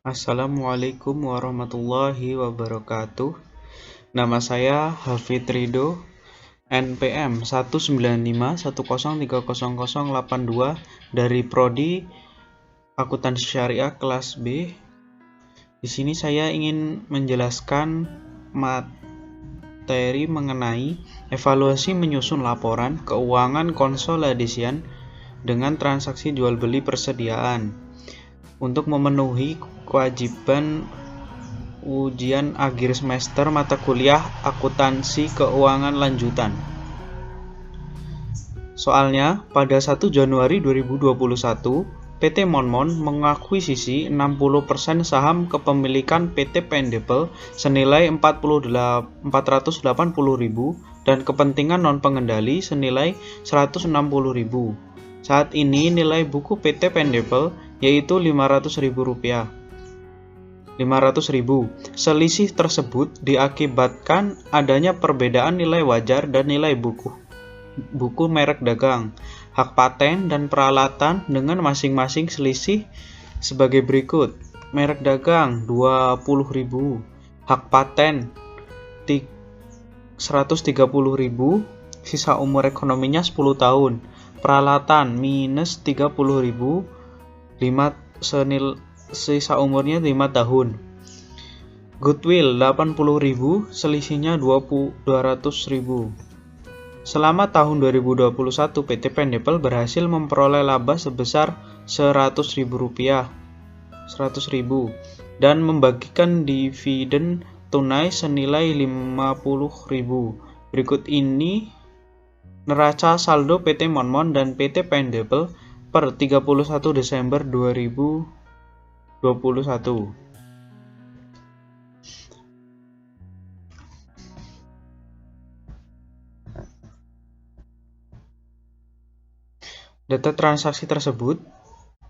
Assalamualaikum warahmatullahi wabarakatuh. Nama saya Hafid Ridho, NPM 19510300082 dari Prodi Akuntansi Syariah kelas B. Di sini saya ingin menjelaskan materi mengenai evaluasi menyusun laporan keuangan konsolidasian dengan transaksi jual beli persediaan untuk memenuhi kewajiban ujian akhir semester mata kuliah akuntansi keuangan lanjutan. Soalnya, pada 1 Januari 2021, PT Monmon mengakuisisi 60% saham kepemilikan PT Pendable senilai 480.000 dan kepentingan non-pengendali senilai 160.000. Saat ini nilai buku PT Pendable yaitu Rp500.000. Selisih tersebut diakibatkan adanya perbedaan nilai wajar dan nilai buku merek dagang, hak paten dan peralatan dengan masing-masing selisih sebagai berikut. Merek dagang Rp20.000, hak paten Rp130.000, sisa umur ekonominya 10 tahun. Peralatan minus Rp30.000, sisa umurnya 5 tahun. Goodwill Rp80.000, selisihnya Rp200.000. Selama tahun 2021, PT Pendable berhasil memperoleh laba sebesar Rp100.000 dan membagikan dividen tunai senilai Rp50.000. Berikut ini neraca saldo PT Monmon dan PT Pendable per 31 Desember 2021. Data transaksi tersebut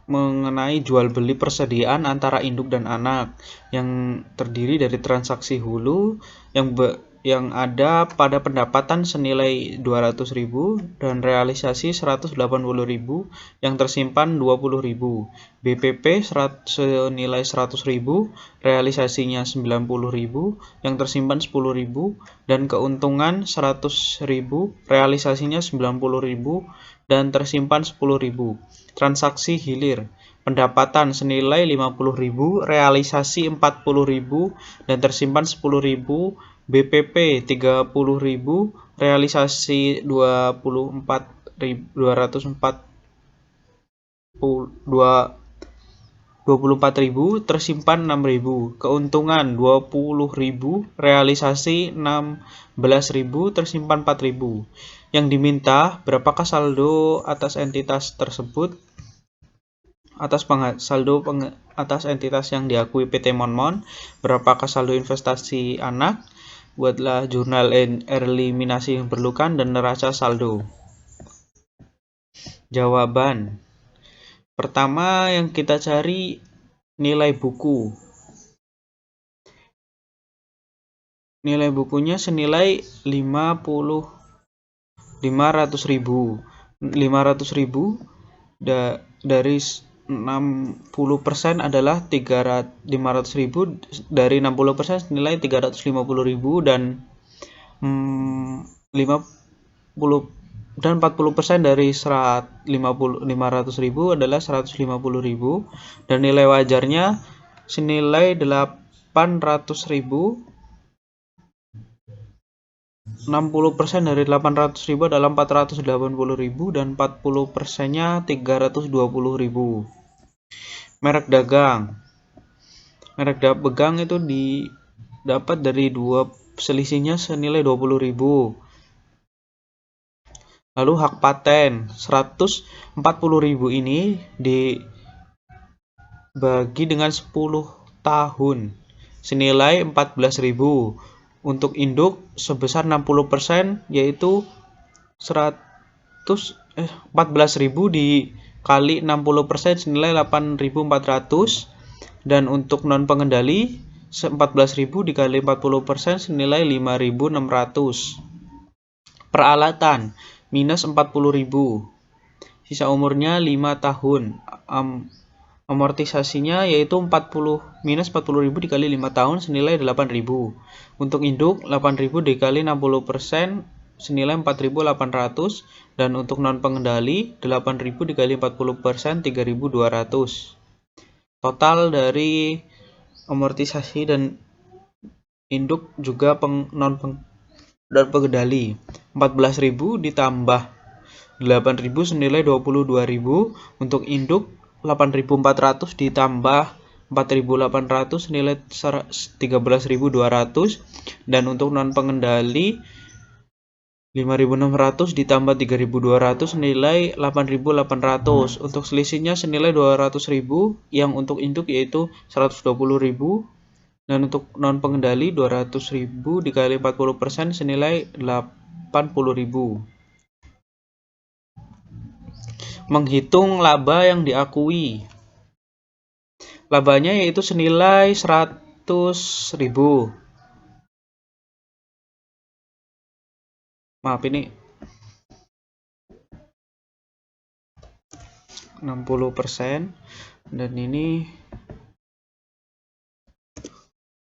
mengenai jual beli persediaan antara induk dan anak yang terdiri dari transaksi hulu yang ada pada pendapatan senilai Rp200.000 dan realisasi Rp180.000 yang tersimpan Rp20.000, BPP senilai Rp100.000, realisasinya Rp90.000 yang tersimpan Rp10.000 dan keuntungan Rp100.000, realisasinya Rp90.000 dan tersimpan Rp10.000. Transaksi hilir, pendapatan senilai Rp50.000, realisasi Rp40.000 dan tersimpan Rp10.000, BPP Rp30.000, realisasi Rp24.000, tersimpan Rp6.000, keuntungan Rp20.000, realisasi Rp16.000, tersimpan Rp4.000. Yang diminta, berapakah saldo atas entitas tersebut? Atas entitas yang diakui PT Monmon, berapakah saldo investasi anak? Buatlah jurnal eliminasi yang diperlukan dan neraca saldo. Jawaban. Pertama yang kita cari nilai buku. Nilai bukunya senilai Rp500.000 dari 60% adalah Rp500.000, dari 60% senilai Rp350.000 dan 40% dari Rp500.000 adalah Rp150.000 dan nilai wajarnya senilai Rp800.000. 60% dari Rp800.000 adalah Rp480.000 dan 40%-nya Rp320.000. Merek dagang. Merek dagang itu didapat dari selisihnya senilai Rp20.000. Lalu hak paten Rp140.000 ini dibagi dengan 10 tahun senilai Rp14.000. Untuk induk sebesar 60% yaitu 14.000 dikali 60% senilai 8.400 dan untuk non pengendali 14.000 dikali 40% senilai 5.600. Peralatan minus Rp40.000, sisa umurnya 5 tahun. Amortisasinya yaitu minus 40.000 dikali 5 tahun senilai 8.000. Untuk induk 8.000 dikali 60% senilai 4.800, dan untuk non pengendali 8.000 dikali 40% 3.200. Total dari amortisasi dan induk juga dan pengendali 14.000 ditambah 8.000 senilai 22.000. Untuk induk 8.400 ditambah 4.800 senilai 13.200, dan untuk non pengendali 5.600 ditambah 3.200 senilai 8.800. Untuk selisihnya senilai 200.000, yang untuk induk yaitu 120.000, dan untuk non pengendali 200.000 dikali 40% senilai 80.000. Menghitung laba yang diakui. Labanya yaitu senilai 100.000. Maaf, ini 60% dan ini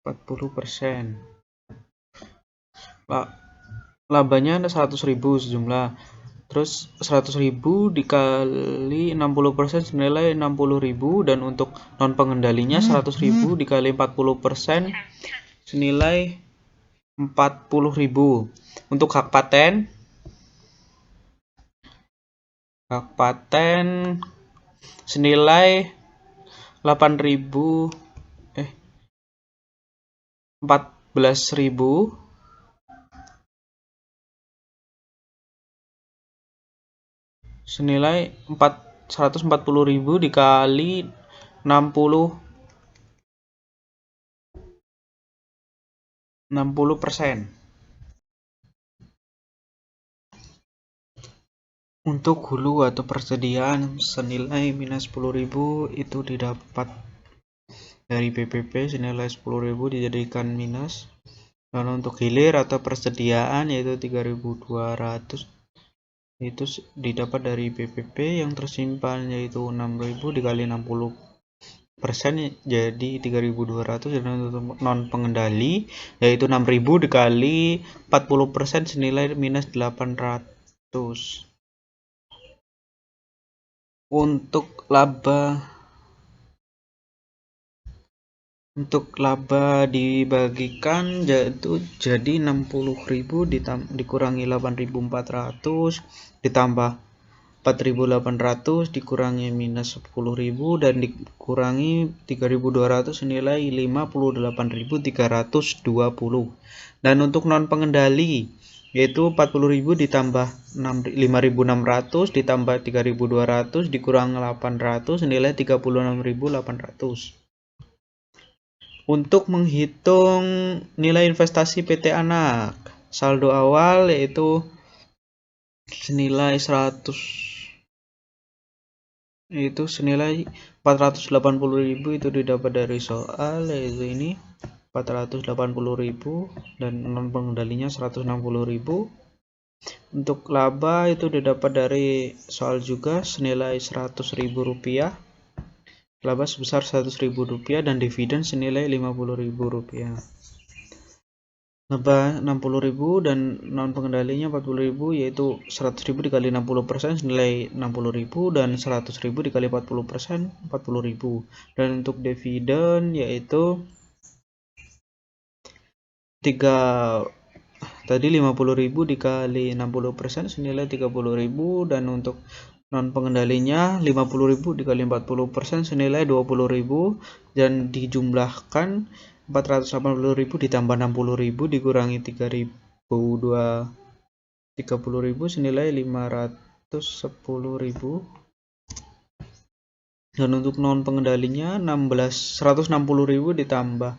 40%. Labanya ada 100.000 sejumlah. Terus 100.000 dikali 60% senilai 60.000, dan untuk non pengendalinya 100.000 dikali 40% senilai 40.000. Untuk hak paten senilai 14.000 senilai 140.000 dikali 60%. Untuk hulu atau persediaan senilai minus 10.000 itu didapat dari PPP senilai 10.000 dijadikan minus. Dan untuk hilir atau persediaan yaitu 3.200 itu didapat dari PPP yang tersimpan yaitu 6.000 dikali 60% jadi 3.200, dan untuk non pengendali yaitu 6.000 dikali 40% senilai minus 800. Untuk laba dibagikan yaitu jadi 60.000 dikurangi 8.400 ditambah 4.800 dikurangi minus 10.000 dan dikurangi 3.200 senilai 58.320. Dan untuk non pengendali yaitu 40.000 ditambah 5.600 ditambah 3.200 dikurang 800 senilai 36.800. Untuk menghitung nilai investasi PT Anak, saldo awal yaitu senilai 480.000 itu didapat dari soal, yaitu ini 480.000 dan non pengendalinya 160.000. Untuk laba itu didapat dari soal juga senilai 100.000 rupiah, laba sebesar 100.000 rupiah, dan dividen senilai 50.000 rupiah. Laba 60.000 dan non pengendalinya 40.000 yaitu 100.000 dikali 60% senilai 60.000 dan 100.000 dikali 40% 40.000. Dan untuk dividen yaitu 50.000 dikali 60% senilai 30.000, dan untuk non pengendalinya 50.000 dikali 40% senilai 20.000, dan dijumlahkan 480.000 ditambah 60.000 dikurangi 30.000 senilai 510.000. Dan untuk non pengendalinya 160.000 ditambah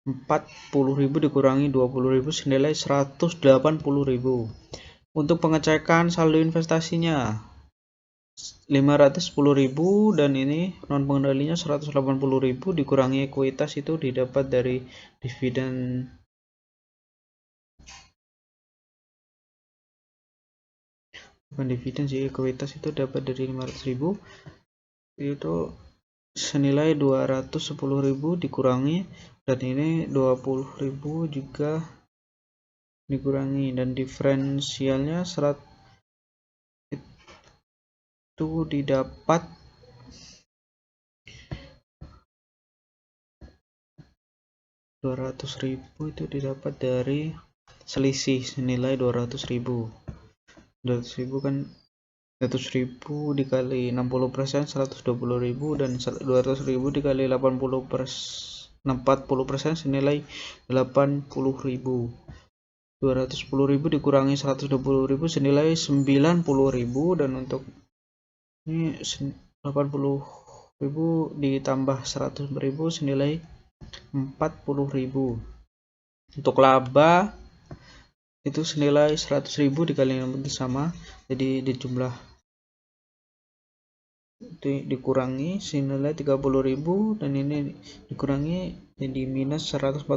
40.000 dikurangi 20.000 senilai 180.000. Untuk pengecekan saldo investasinya 510.000 dan ini non pengendalinya 180.000 dikurangi ekuitas itu didapat dari dividen. Bukan dividen sih, ekuitas itu dapat dari 500.000 itu senilai 210.000 dikurangi, dan ini 20.000 juga dikurangi, dan diferensialnya 100 itu didapat 200.000 itu didapat dari selisih senilai 200.000. 200.000 kan 100.000 dikali 60% 120.000, dan 200.000 dikali 40% senilai 80.000. 210.000 dikurangi 120.000 senilai 90.000, dan untuk ini 80.000 ditambah 100.000 senilai 40.000. Untuk laba itu senilai 100.000 dikali yang sama, jadi dijumlah dikurangi senilai 30.000, dan ini dikurangi jadi minus 140.000.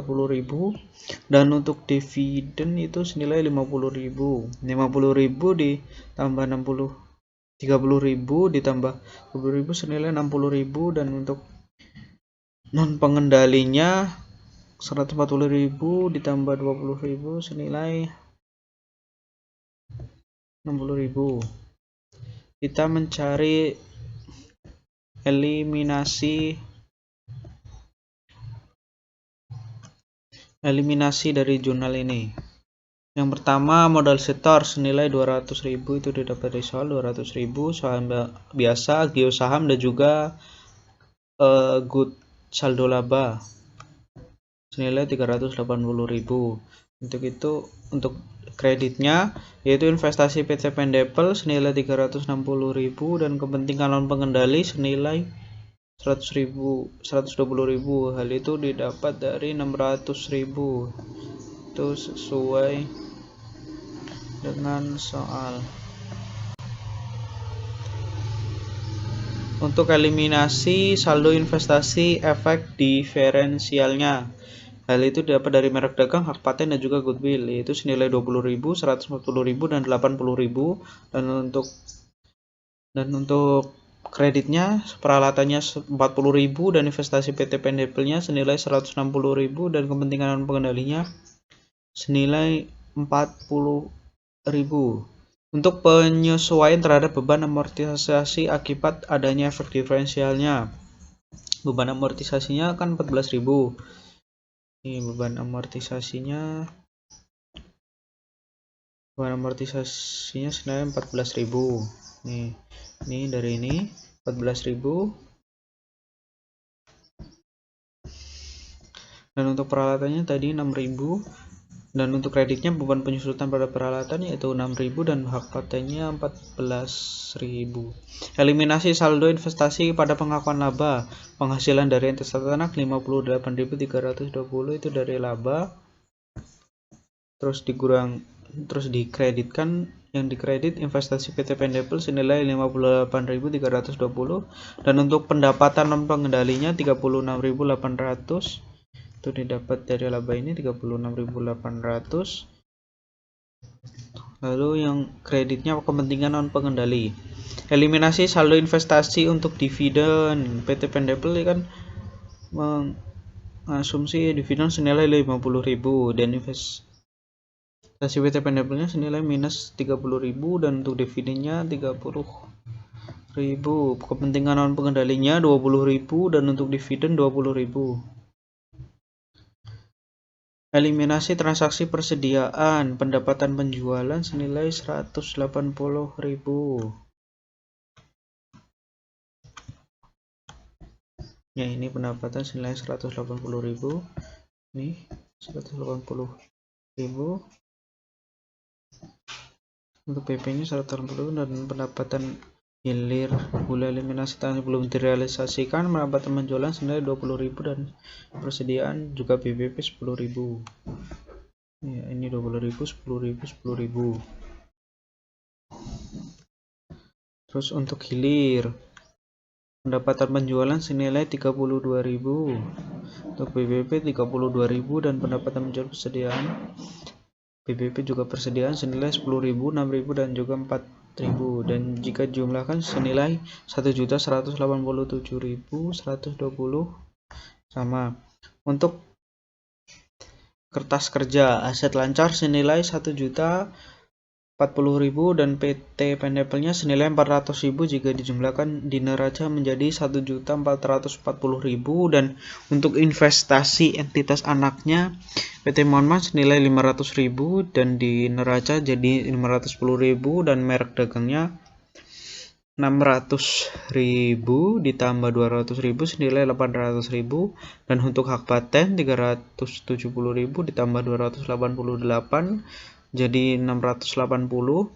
Dan untuk dividen itu senilai 50.000. 50.000 ditambah 30.000 ditambah 20.000 senilai 60.000, dan untuk non pengendalinya 140.000 ditambah 20.000 senilai 60.000. Kita mencari eliminasi dari jurnal ini. Yang pertama, modal setor senilai 200.000 itu didapat dari soal 200.000, saham biasa, geosaham, dan juga good saldo laba senilai 380.000. Untuk kreditnya yaitu investasi PT Pendepel senilai 360.000 dan kepentingan non pengendali senilai 120.000. Hal itu didapat dari 600.000. Itu sesuai dengan soal. Untuk eliminasi saldo investasi efek diferensialnya, hal itu dapat dari merek dagang, hak paten, dan juga goodwill, yaitu senilai 20.000, 140.000, dan 80.000. Dan untuk kreditnya, peralatannya 40.000, dan investasi PT Pendepelnya senilai 160.000, dan kepentingan pengendalinya senilai 40.000. Untuk penyesuaian terhadap beban amortisasi akibat adanya efek diferensialnya, beban amortisasinya kan 14.000. Ini beban amortisasinya senilai 14.000. Ini dari ini 14.000. Dan untuk peralatannya tadi 6.000. Dan untuk kreditnya beban penyusutan pada peralatan yaitu 6.000 dan hak patennya 14.000. Eliminasi saldo investasi pada pengakuan laba, penghasilan dari entitas ternak 58.320 itu dari laba. Terus dikreditkan, yang dikredit investasi PT Pendepel senilai 58.320, dan untuk pendapatan non pengendalinya 36.800 itu didapat dari laba ini 36.800. Lalu yang kreditnya kepentingan non pengendali. Eliminasi saldo investasi untuk dividen, PT Pendepel kan mengasumsi dividen senilai 50.000 dan investasi PT Pendepelnya senilai minus 30.000, dan untuk dividennya 30.000. Kepentingan non pengendalinya 20.000 dan untuk dividen 20.000. Eliminasi transaksi persediaan, pendapatan penjualan senilai 180.000. Ya, ini pendapatan senilai 180.000. Nih, 180.000. Untuk PP-nya 180.000, dan pendapatan hilir gula eliminasi tanah belum direalisasikan, pendapatan penjualan senilai 20.000 dan persediaan juga BBP 10.000. Ya, ini 20.000, 10.000, 10.000. Terus untuk hilir, pendapatan penjualan senilai 32.000, untuk BBP 32.000, dan pendapatan penjualan persediaan BBP juga persediaan senilai 10.000, 6.000, dan juga 4.000. dan jika jumlahkan senilai 1.187.120 sama. Untuk kertas kerja aset lancar senilai 1.040.000 dan PT Pendepelnya senilai 400.000 jika dijumlahkan di neraca menjadi 1.440.000. Dan untuk investasi entitas anaknya PT Monman senilai 500.000 dan di neraca jadi 510.000 dan merek dagangnya 600.000 ditambah 200.000 senilai 800.000 dan untuk hak paten 370.000 ditambah 288 jadi 650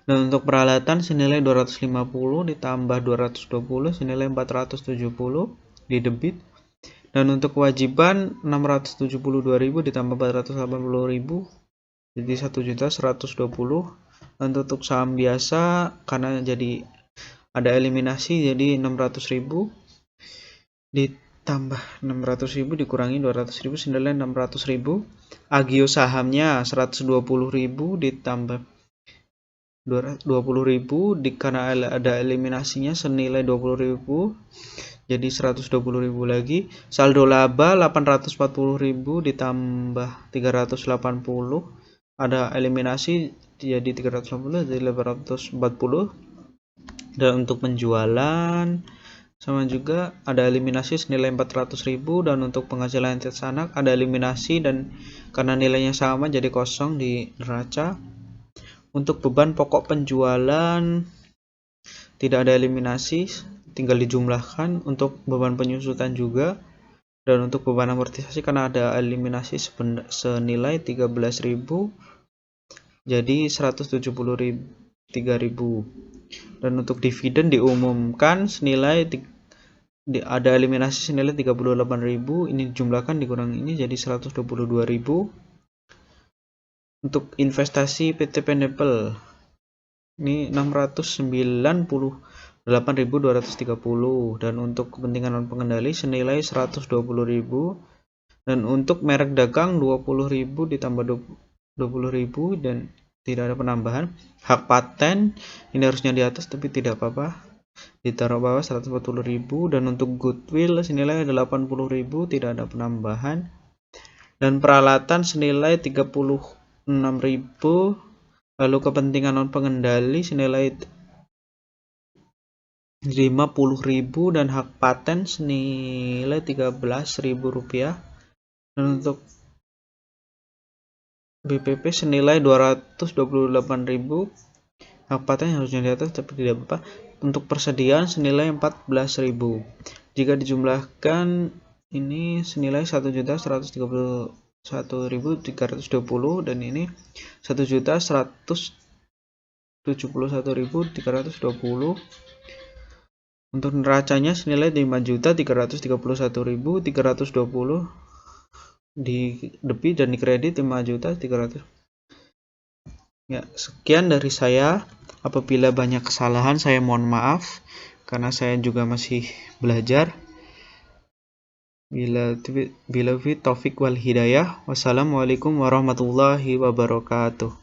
dan untuk peralatan senilai 250 ditambah 220 senilai 470 di debit dan untuk kewajiban 672.000 ditambah 480.000 jadi 1.120.000 dan untuk saham biasa karena jadi ada eliminasi jadi 600.000 ditambah 600.000 dikurangi 200.000 senilai 600.000. Agio sahamnya 120.000 ditambah 20.000 karena ada eliminasinya senilai 20.000 jadi 120.000 lagi. Saldo laba 840.000 ditambah 380 ada eliminasi jadi 380 jadi 840 dan untuk penjualan sama juga ada eliminasi senilai 400.000 dan untuk penghasilan entitas anak ada eliminasi dan karena nilainya sama jadi kosong di neraca. Untuk beban pokok penjualan tidak ada eliminasi tinggal dijumlahkan. Untuk beban penyusutan juga dan untuk beban amortisasi karena ada eliminasi senilai 13.000 jadi 173.000 dan untuk dividen diumumkan senilai ada eliminasi senilai 38.000 ini dijumlahkan dikurangi ini jadi 122.000. Untuk investasi PT Pendepel ini 698.230 dan untuk kepentingan non pengendali senilai 120.000 dan untuk merek dagang 20.000 ditambah 20.000 dan tidak ada penambahan. Hak paten ini harusnya di atas tapi tidak apa-apa ditaruh bawah 140.000 dan untuk goodwill senilai 80.000 tidak ada penambahan dan peralatan senilai 36.000 lalu kepentingan non pengendali senilai 50.000 dan hak paten senilai 13.000 rupiah dan untuk BPP senilai 228.000 hak paten harusnya di atas tapi tidak apa-apa. Untuk persediaan senilai 14.000 jika dijumlahkan ini senilai 1.131.320 dan ini 1.171.320. Untuk neracanya senilai 5.331.320 di debit dan di kredit 5.300.000. Ya, sekian dari saya. Apabila banyak kesalahan saya mohon maaf karena saya juga masih belajar. Bila taufik wal hidayah. Wassalamualaikum warahmatullahi wabarakatuh.